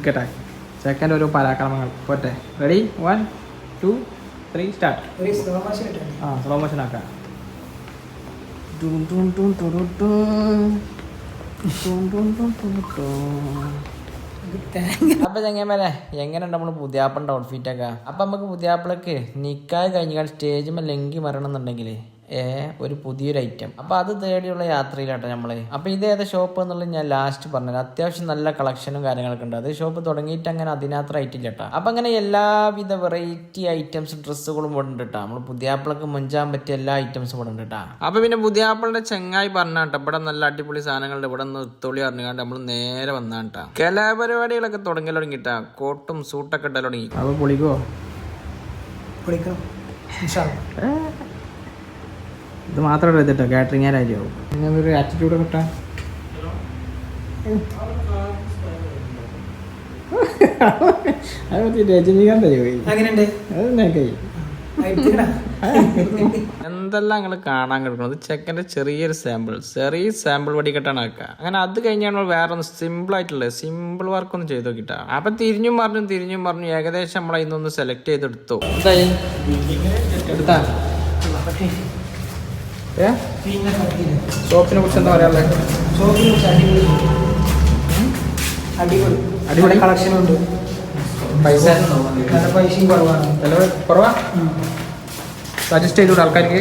നിൽക്കട്ടെ. സെക്കൻഡ് ഓരോ പരാക്രമങ്ങൾ പോട്ടെ. Ready 1 2 3 start. സ്ലോ മോഷൻ ആക്കാം. അപ്പൊ ചങ്ങന്മാരെ എങ്ങനെയുണ്ട് നമ്മള് പുതിയാപ്പിളിന്റെ ഔട്ട്ഫിറ്റ് ഒക്കെ? അപ്പൊ നമുക്ക് പുതിയാപ്പിളക്ക് നിക്കാഹ് കഴിഞ്ഞാൽ സ്റ്റേജ് ലംഘി മരണം എന്നുണ്ടെങ്കില് ഒരു പുതിയൊരു ഐറ്റം. അപ്പൊ അത് തേടിയുള്ള യാത്രയിലാട്ടെ നമ്മള്. അപ്പൊ ഇത് ഏതാ ഷോപ്പ് എന്നുള്ളത് ഞാൻ ലാസ്റ്റ് പറഞ്ഞത്. അത്യാവശ്യം നല്ല കളക്ഷനും കാര്യങ്ങളൊക്കെ ഉണ്ട്. അത് ഷോപ്പ് തുടങ്ങിയിട്ട് അങ്ങനെ അതിനകത്ത് ആയിട്ടില്ല കേട്ടോ. അപ്പൊ അങ്ങനെ എല്ലാവിധ വെറൈറ്റി ഐറ്റംസ് ഡ്രസ്സുകളും ഇവിടെ ഉണ്ട് കേട്ടോ. നമ്മള് പുതിയാപ്പിളക്ക് മുഞ്ചാൻ പറ്റിയ എല്ലാ ഐറ്റംസും ഇവിടെ ഉണ്ട് കേട്ടോ. അപ്പൊ പിന്നെ പുതിയാപ്പിളിന്റെ ചെങ്ങായി പറഞ്ഞാട്ടോ ഇവിടെ നല്ല അടിപൊളി സാധനങ്ങളുടെ ഇവിടെ നിർത്തോളി അറിഞ്ഞാണ്ട് നമ്മൾ നേരെ വന്നാട്ടാ. കലാപരിപാടികളൊക്കെ തുടങ്ങിട്ടാ. കോട്ടും സൂട്ടൊക്കെ ഇട്ടാൽ തുടങ്ങി. അപ്പൊ പൊളിക്കോ? ഇത് മാത്രമല്ല ഇതിട്ടോ, കാറ്ററിംഗ് ആരായിരിക്കും ഇങ്ങനെ ഒരു ആറ്റിറ്റ്യൂഡ് കിട്ടാ. അത് രജനീകാന്ത് എന്തെല്ലാം നിങ്ങൾ കാണാൻ കിടക്കുന്നത് ചെക്കൻ്റെ ചെറിയൊരു സാമ്പിൾ വടിക്കെട്ടാണ് ആക്കുക. അങ്ങനെ അത് കഴിഞ്ഞാൽ വേറെ ഒന്ന് സിമ്പിൾ ആയിട്ടുള്ളത് സിമ്പിൾ വർക്ക് ഒന്ന് ചെയ്ത് നോക്കിട്ടാ. അപ്പൊ തിരിഞ്ഞും പറഞ്ഞു ഏകദേശം നമ്മളെ ഇന്നൊന്ന് സെലക്ട് ചെയ്തെടുത്തു. എടുത്താ ഷോപ്പിനെ കുറിച്ച് എന്താ പറയാനുള്ളത്? അടിപൊളി കളക്ഷനുണ്ട്. പൈസയും കുറവാണ്. കുറവാ? സജസ്റ്റ് ചെയ്തൂടെ ആൾക്കാർക്ക്?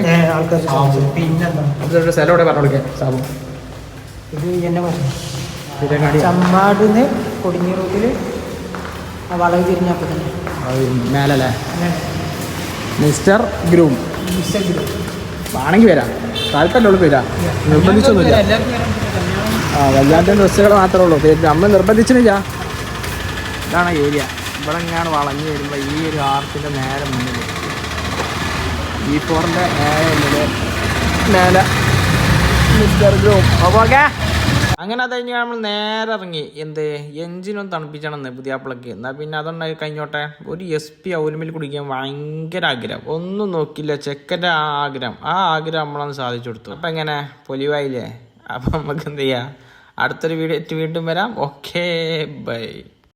പിന്നെ സ്ഥലം ഇവിടെ പറഞ്ഞു കൊടുക്കാൻ സാബു. ഇത് എന്നെ പറഞ്ഞു ചമ്മാടുന്ന് കൊടിഞ്ഞി റൂട്ടിൽ വളവ് തിരിഞ്ഞപ്പോൾ തന്നെ മേലല്ലേ മിസ്റ്റർ ഗ്രൂം ആണെങ്കിൽ വരാം. താല്പര്യമുള്ളൂ വരാം. നിർബന്ധിച്ചൊന്നുമില്ല. വല്ലാത്ത ഡ്രസ്സുകൾ മാത്രമേ ഉള്ളൂ. നമ്മൾ നിർബന്ധിച്ചിട്ടില്ല. ഇതാണ് ഏരിയ. ഇവിടെ ഇങ്ങനെ വളഞ്ഞു വരുമ്പോൾ ഈ ഒരു ആർച്ചിൻ്റെ നേരെ മുന്നിൽ E4-ൻ്റെ മേലെ മിസ്റ്റർ ഗ്രൂം. ഓക്കെ. അങ്ങനെ അത് കഴിഞ്ഞ് നമ്മൾ നേരെ ഇറങ്ങി. എഞ്ചിനൊന്ന് തണുപ്പിച്ചണമെന്ന് പുതിയാപ്പിളക്ക്. എന്നാൽ പിന്നെ അതുണ്ടായി കഴിഞ്ഞോട്ടെ. ഒരു SP ഔലുമിൽ കുടിക്കാൻ ഭയങ്കര ആഗ്രഹം. ഒന്നും നോക്കില്ല, ചെക്കൻ്റെ ആഗ്രഹം നമ്മളൊന്ന് സാധിച്ചു കൊടുത്തു. അപ്പം എങ്ങനെ പൊലിവായില്ലേ? അപ്പം നമുക്ക് എന്ത് ചെയ്യാം, അടുത്തൊരു വീഡിയോ വീണ്ടും വരാം. Okay bye.